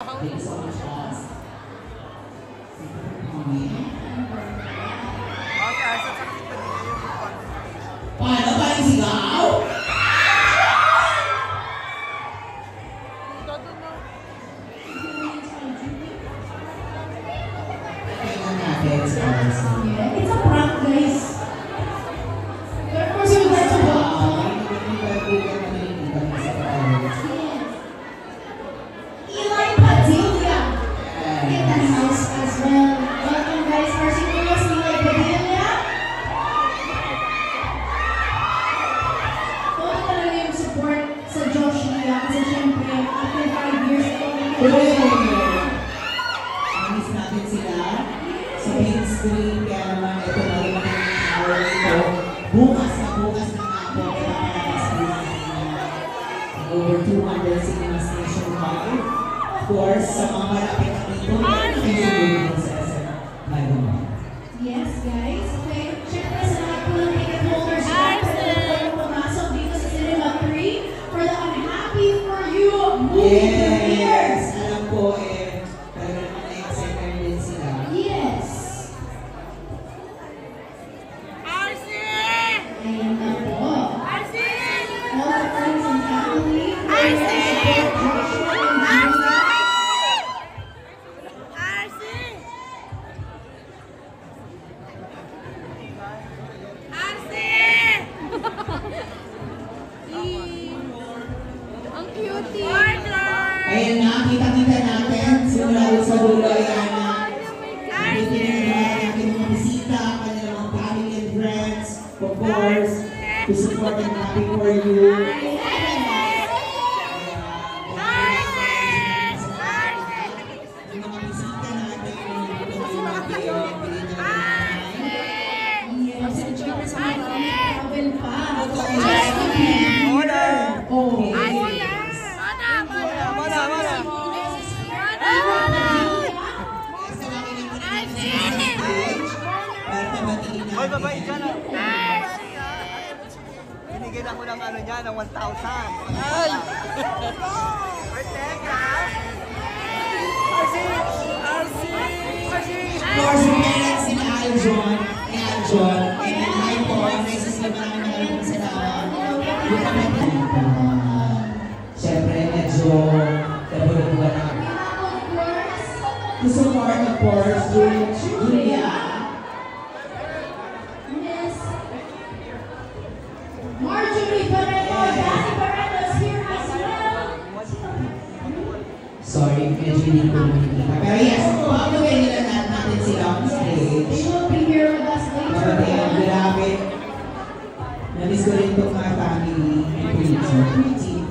Thank you so much, guys. Paano ba yung sigaw? It's a prank, guys. Of course, you guys are welcome. Eli Padilla in the house as well. Welcome, guys. Marcy Munoz, Eli Padilla. Todo talaga yung support sa Josh Lia. Kasi syempre, after 5 years ago, miss natin sila. Sa main screen, kaya naman ito na rin ang hour ito. Bukas na nga po, kaya nakaka-screen na over 200 cinemas nationwide. Of course, sa mga malapit na dito, meron sa SM Laguna. Yes, guys. Okay, syempre sa lahat po ng ticket holders, pwede pumasok dito sa Cinema 3 for the Unhappy For You movie premieres. Alam ko, ayan na, kita-kita natin. Simula sa dulo, ayan na. Nakikita natin mga bisita, kanilang mga family and friends, of course, to support and happy for you. Yung mga bisita natin, yung mga Hoy, babae dyan ah. Binigyan ako ng ano niya, ng 1,000. Ay! Ortega! RC! Of course, parents ni Aljon, and then hi po, naisis na maraming maraming salamat. Siyempre, medyo nabunubuan na. To support, of course, Julia. Marjorie Barreto, Danny Barreto is here as well. Sorry, medyo hindi ko nakikita. Pero yes, pabagay nila natin sila on stage. They will be here with us later. Grabe. Namiss ko rin itong mga family and pretty.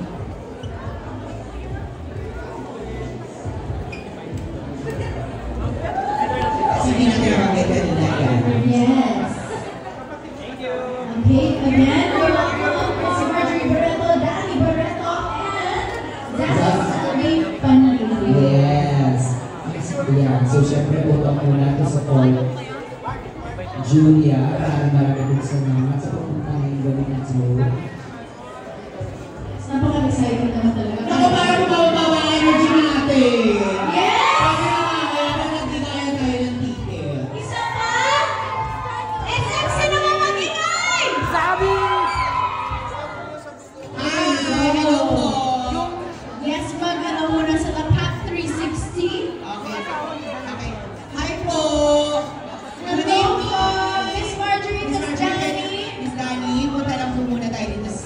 Sige natin mga kanila yan. Yes. Thank you. Okay, again, we're welcome si Marjorie Barreto, Danny Barreto, and Danny Panley. Yes. Yeah. So, syempre, utang muna ito sa call. Julia, maraming salamat sa pupuntahin gawin at slow. Napaka-exciting naman talaga. Naku, parang mababawa ang energy natin! Yes! Sabi na nga, kaya pa nagdinayan tayo ng ticket. Isa pa? SM naman mag-ingay! Sabi! Hello po! Yes, mag-ano muna sa Lapat 360. Okay. Hi po! Hello po! Miss Marjorie, Miss Danny. Miss Danny, punta lang po muna tayo dito sa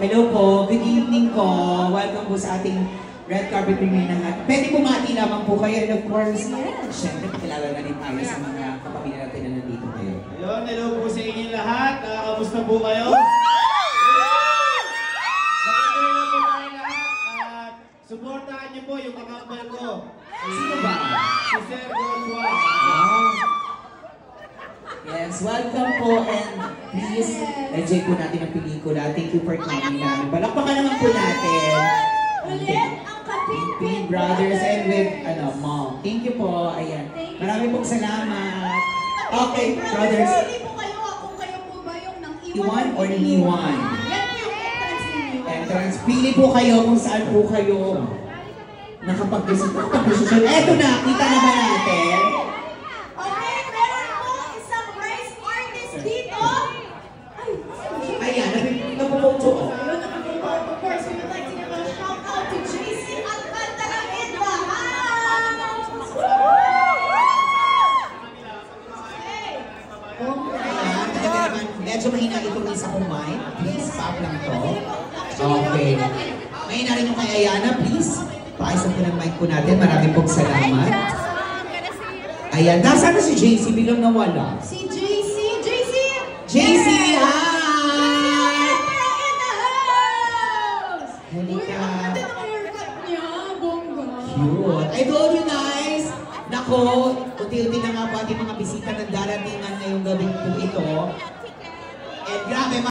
Hello po, good evening po. Welcome po sa ating red carpet premiere ng lahat. Pwede bumati lamang po kayo and of course, syempre pakilala na rin tayo sa mga kapamilya natin na nandito kayo. Ayun, hello po sa inyo lahat. Kamusta po kayo? Mag-enjoy na po tayo lahat. At supportahan niyo po yung kakambal ko. Sino ba? Si Sir Joshua. Yes, welcome po and please enjoy po natin ang pelikula. Thank you for coming namin. Balakpakan naman po natin. Ulit ang Kapitpit Brothers and with mom. Thank you po. Ayan. Marami pong salamat. Okay, brothers. Pili po kayo kung kayo po ba yung nang Iwan or iniwan? Yan po yung entrance ninyo. Entrance. Pili po kayo kung saan po kayo nakapag-desisyon. Eto na, kita na ba natin? Okay, meron po isang rice artist dito. Ay, Ayan, napupukso ko. ayun, of course, we would like to give a shout out to JC Alcantara in the house. Hey! Ayan, talaga naman, medyo mahina itong isa kong mic. Please, pop lang to. Okay. Mahina rin yung kay Ayana, please. Paayos po ng mic po natin. Maraming pong salamat. Ayan, nasaan na si JC? Biglang nawala. Si JC! JC! JC, hi! Alcantara in the house! Halika. Uy, ang ganda ng haircut niya, bongga. Cute. I told you guys. Nako, unti-unti na nga po ating mga bisita ng daratingan ngayong gabi po ito.